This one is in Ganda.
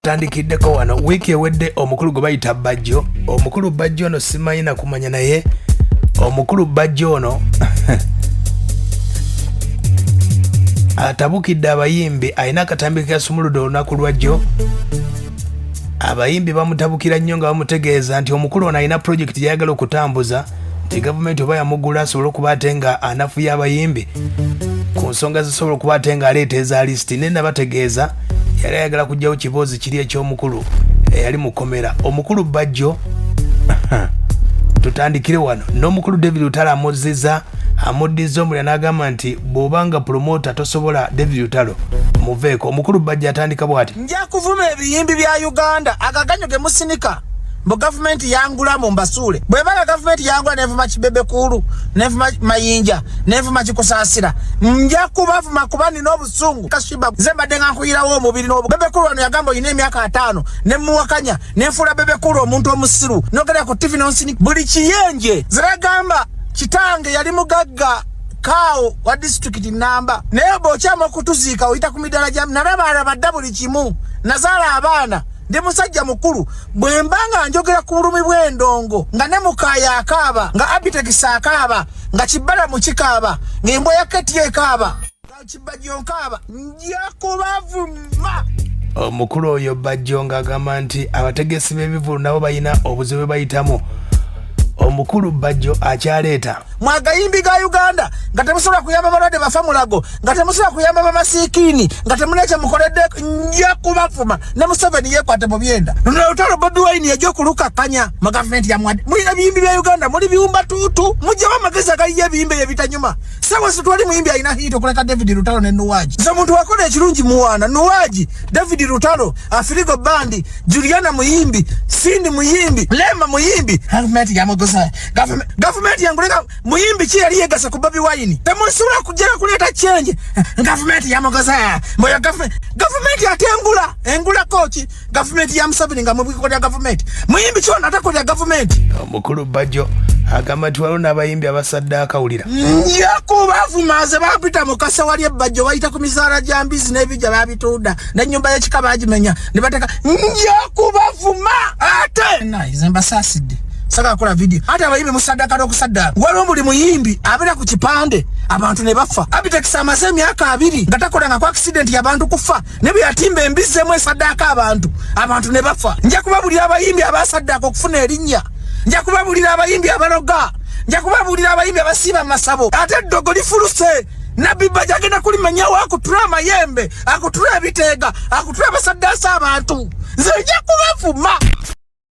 tutandikiddeko wano wiiki ewedde omukulu gwe bayita Bajjo. Omukulu Bajjo ono simanyi na kumanya naye omukulu Bajjo ono atabukidde abayimbi, alina akatambi kasumuludde olunaku lwajjo. Abayimbi bamutabukira nnyo nga bamutegeeza nti omukulu ono alina pulojekiti gyayagala okutambuza, nti gavumenti oba yamugula asobole okuba ate nga anafuya abayimbi ku nsonga zisobola okuba ate nga aleeta eza lisiti. Ne nabategeeza yali ayagala kujjawo kiboozi kiri eky'omukulu eyali mukomera. Omukulu Bajjo tutandikire wano n'omukulu David Lutalo amuddiza omulya n'agamba nti bw'obanga promota tosobola David Lutalo muveeko. Omukulu Bajjo atandika bw'ati: nja kuvuma ebiyimbi bya Uganda agaganyo ge musinika mbu gavumenti yangula mu mbasuule. Bwebala gavumenti yangula nevuma Kibebe Kulu, nevuma Mayinja, nevuma Kikusaasira, nja kubavuma kuba nina obusungu ka Sheebah nze mbadde nga nkuyirawo omubiri n'obu. Bebe Kulu ono yagamba oyina emyaka 5 ne muwakanya nenfuula Bebe Kulu omuntu omusiru nogera ku TV nonsinika buli kiyenje ziragamba kitange yali mugagga Kao wa district namba naye bw'okyama okutuziika oyita ku midala gya nalaba dda buli kimu nazaala abaana ndi musajja mukulu bwe mbanga njogera ku bulumi bw'endongo nga ne Mukaya akaaba nga Abitegisa akaaba nga Kibbala mu kikaaba ng'embwa ya Keti ekaaba nga Kibajjo nkaaba nja kubavuma. Omukulu oyo Bajjo ng'agamba nti abategesi b'ebivulu nabo balina obuzibu bayitamu. Omukulu Bajjo akyaleeta mwagayimbi ga Uganda nga temusobola kuyamba balwadde bafa mulago, nga temusobola kuyamba bamasiikini, nga temunekye mukoledde, nja kubafuma ne Museveni yeekwate mu byenda. Lutalo Bobi Wine yajja okulukakkanya mu gavumenti ya Mwadi. Mulina biyimbi bya Uganda muli biwumba tuutu mujjawo amagezi agali ebiyimbi ebitanyuma. Sawa situwali muyimbi alina hit okuleka David Lutalo ne Nuwaji. Nze muntu wakola ekirungi muwaana Nuwaji, David Lutalo, Afirigo Bandi, Juliana muyimbi, Sindi muyimbi, Lema muyimbi. Gavumenti ya Mogosa. Gavumenti yangulenga muyimbi ki yali yegasa ku Bobi Wine. Temusobola kujja kuleta change. Gavumenti ya Mogosa. Moya gavumenti atengula. Engula kochi. Gavumenti ya Museveni nga mubiko ya gavumenti. Muyimbi kyona atakolya gavumenti. Omukulu Bajjo agamba nti waliwo n'abayimbi abasadde akawulira. Yakubavumaze bapita mu kasa wali ebbajjo bayita ku mizaala gya mbizi n'ebijja babitunda n'ennyumba y'ekika bagimenya ne bateka yakubavuma ate naize mbasaasidde saka akola video ate abayimbi musaddaka n'okusaddaka waliwo buli muyimbi abeera ku kipande abantu ne bafa. Abitegisa amaze emyaka 2 nga takolanga ku accident y'abantu kufa ne bwe yatimba embizi emu esaddaka abantu ne bafa. Nja kubabulira abayimbi abasaddaka okufuna erinnya, nja kubabulira abayimbi abaloga, nja kubabulira abayimbi abasiiba masabo. Ate eddogo lifuluse Nabbi Bajjo agenda kulimanyawo akutula amayembe, akutula ebiteega, akutula abasaddaasa abantu. Nze nja kubavuma.